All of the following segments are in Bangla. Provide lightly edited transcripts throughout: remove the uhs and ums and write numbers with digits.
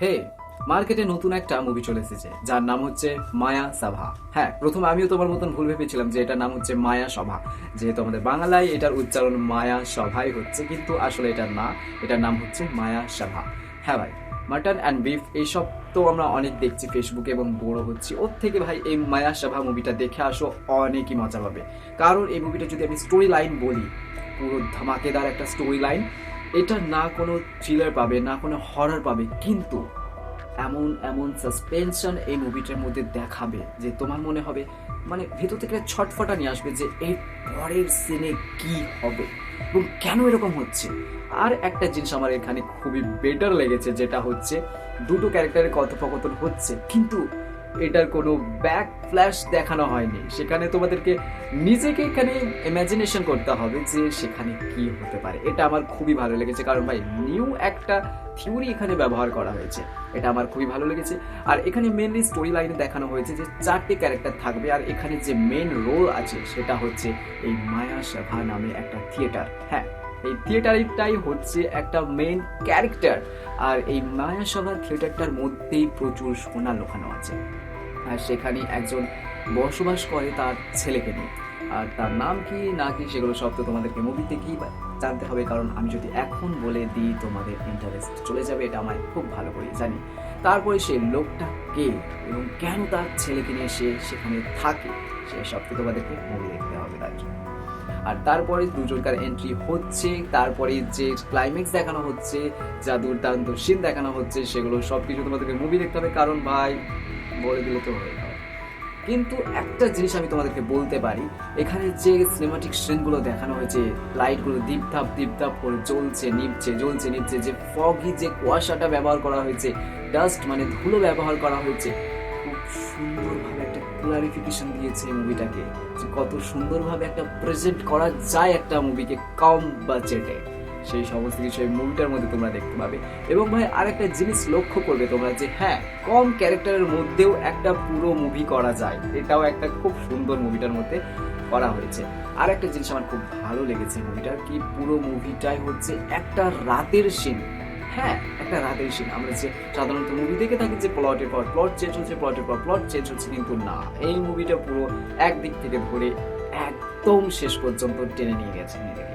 হে, মার্কেটে নতুন একটা মুভি চলে এসেছে যার নাম হচ্ছে মায়া সাভা। হ্যাঁ, প্রথমে আমিও তোমার মতন ভুল ভেবেছিলাম যে এটার নাম হচ্ছে মায়া সভা, যেহেতু আমাদের বাংলায় এটার উচ্চারণ মায়া সভাই হচ্ছে, কিন্তু আসলে এটা না, এটার নাম হচ্ছে মায়া সভা। হ্যাঁ ভাই, মাটন অ্যান্ড বিফ এইসব তো আমরা অনেক দেখছি ফেসবুকে এবং বড় হচ্ছি ওর থেকে। ভাই, এই মায়া সভা মুভিটা দেখে আসো, অনেকই মজা পাবে। কারণ এই মুভিটা যদি আমি স্টোরি লাইন বলি, পুরো ধামাকেদার একটা স্টোরি লাইন। এটা না কোনো থ্রিলার পাবে, না কোনো হরর পাবে, কিন্তু এমন এমন সাসপেনশন এই মুভিটার মধ্যে দেখাবে যে তোমার মনে হবে, মানে ভেতর থেকে ছটফটা নিয়ে আসবে যে এই পরের সিনে কি হবে এবং কেন এরকম হচ্ছে। আর একটা জিনিস আমার এখানে খুবই বেটার লেগেছে, যেটা হচ্ছে দুটো ক্যারেক্টারের কথোপকথন হচ্ছে, কিন্তু এটার কোনো ব্যাক ফ্ল্যাশ দেখানো হয়নি। সেখানে তোমাদেরকে নিজেকে এখানে ইমাজিনেশন করতে হবে যে সেখানে কি হতে পারে। এটা আমার খুবই ভালো লেগেছে, কারণ ভাই নিউ একটা থিওরি এখানে ব্যবহার করা হয়েছে, এটা আমার খুবই ভালো লেগেছে। আর এখানে মেনলি স্টোরি লাইনে দেখানো হয়েছে যে 4টে ক্যারেক্টার থাকবে, আর এখানে যে মেন রোল আছে সেটা হচ্ছে এই মায়া সভা নামে একটা থিয়েটার। হ্যাঁ, এই থিয়েটারটাই হচ্ছে একটা মেন ক্যারেক্টার, আর এই মায়া সভা থিয়েটারটার মধ্যেই প্রচুর সোনা লুকানো আছে। আর সেখানে একজন বসবাস করে তার ছেলেকে নিয়ে, আর তার নাম কি না কি সেগুলো সব তো তোমাদেরকে মুভি দেখেই জানতে হবে, কারণ আমি যদি এখন বলে দিই তোমাদের ইন্টারেস্ট চলে যাবে, এটা আমার খুব ভালো করে জানি। তারপরে সেই লোকটা কে এবং কেন তার ছেলেকে নিয়ে সে সেখানে থাকে, সে সব তো তোমাদেরকে মুভি দেখতে হবে তার জন্য। আর তারপরে দুজনকার এন্ট্রি হচ্ছে, তারপরে যে ক্লাইম্যাক্স দেখানো হচ্ছে, যা দুর্দান্ত সিন দেখানো হচ্ছে, সেগুলো সব কিছু তোমাদেরকে মুভি দেখতে হবে, কারণ ভাই বলে দিলে তো হয়ে যাবে। কিন্তু একটা জিনিস আমি তোমাদেরকে বলতে পারি, এখানে যে সিনেমাটিক সিনগুলো দেখানো হয়েছে, লাইটগুলো দীপ ধাপ করে জ্বলছে নিভছে, জ্বলছে নিভছে, যে ফগি যে কুয়াশাটা ব্যবহার করা হয়েছে, ডাস্ট মানে ধুলো ব্যবহার করা হয়েছে, খুব সুন্দরভাবে একটা ক্লারিফিকেশন দিয়েছে এই মুভিটাকে, যে কত সুন্দরভাবে একটা প্রেজেন্ট করা যায় একটা মুভিকে কম বাজেটে। সেই সমস্ত কিছু এই মুভিটার মধ্যে তোমরা দেখতে পাবে। এবং ভাই আরেকটা জিনিস লক্ষ্য করবে তোমরা, যে হ্যাঁ, কম ক্যারেক্টারের মধ্যেও একটা পুরো মুভি করা যায়, এটাও একটা খুব সুন্দর মুভিটার মধ্যে করা হয়েছে। আর একটা জিনিস আমার খুব ভালো লেগেছে মুভিটার, কি পুরো মুভিটাই হচ্ছে একটা রাতের সিন। হ্যাঁ, একটা রাতের সিন। আমরা যে সাধারণত মুভি দেখে থাকি যে প্লটের পর প্লট চেঞ্জ হচ্ছে, প্লটের পর প্লট চেঞ্জ হচ্ছে, কিন্তু না, এই মুভিটা পুরো একদিক থেকে ধরে একদম শেষ পর্যন্ত টেনে নিয়ে গেছে নিজেকে।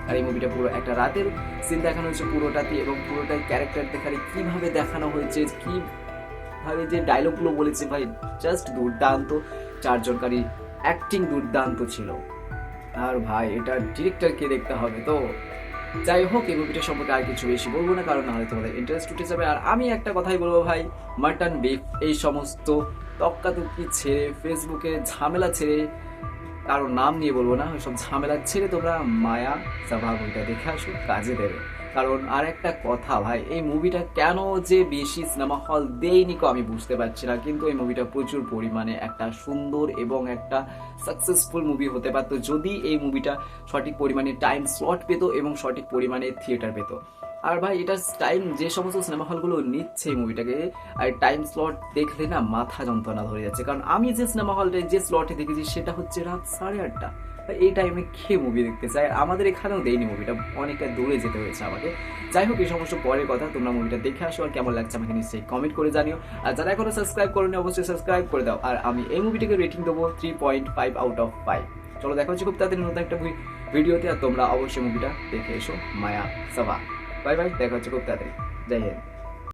আর এই মুভিটা পুরো একটা রাতের সিন দেখানো হয়েছে পুরোটাতে, এবং পুরোটাই ক্যারেক্টার দেখালে কিভাবে দেখানো হয়েছে, কিভাবে যে ডায়লগগুলো বলেছে, ভাই জাস্ট দুর্দান্ত। চারজনকারী অ্যাক্টিং দুর্দান্ত ছিল। আর ভাই এটা ডিরেক্টরকে দেখতে হবে তো। যাই হোক, এই মুভিটা সম্পর্কে আর কিছু বেশি বলবো না, কারণ নাহলে তোমাদের ইন্টারেস্ট উঠে যাবে। আর আমি একটা কথাই বলবো ভাই, মাটন বিফ এই সমস্ত তক্কাতুক্কি ছেড়ে, ফেসবুকে ঝামেলা ছেড়ে, কারো নাম নিয়ে বলবো না, ওইসব ঝামেলা ছেড়ে তোমরা মায়া সাভা মুভিটা দেখে আসো, কাজে দেবে। কারণ আর একটা কথা ভাই, এই মুভিটা কেন যে বেশি সিনেমা হল দেয়নি আমি বুঝতে পারছি না, কিন্তু এই মুভিটা প্রচুর পরিমাণে একটা সুন্দর এবং একটা সাকসেসফুল মুভি হতে পারতো যদি এই মুভিটা সঠিক পরিমাণে টাইম স্লট পেতো এবং সঠিক পরিমাণে থিয়েটার পেতো। আর ভাই এটা টাইম যে সমস্ত সিনেমা হলগুলো নিচ্ছে এই মুভিটাকে, আর টাইম স্লট দেখলে না মাথা যন্ত্রণা ধরে যাচ্ছে। কারণ আমি যে সিনেমা হলটায় যে স্লটে দেখেছি সেটা হচ্ছে রাত 8:30। এই টাইমে কে মুভি দেখতে চায়? আমাদের এখানেও দেয়নি মুভিটা, অনেকটা দূরে যেতে হয়েছে আমাকে। যাই হোক, এই সমস্ত পরের কথা, তোমরা মুভিটা দেখে আসো, আর কেমন লাগছে আমাকে নিশ্চয়ই কমেন্ট করে জানিও। আর যারা এখনো সাবস্ক্রাইব করেনি অবশ্যই সাবস্ক্রাইব করে দাও। আর আমি এই মুভিটাকে রেটিং দেবো 3.5 আউট অফ 5। চলো দেখা হচ্ছে খুব তাড়াতাড়ি নতুন একটা ভিডিওতে, আর তোমরা অবশ্যই মুভিটা দেখে এসো, মায়া সাভা। বাই বাই, দেখা হচ্ছে খুব তাড়াতাড়ি। জয় হিন্দ।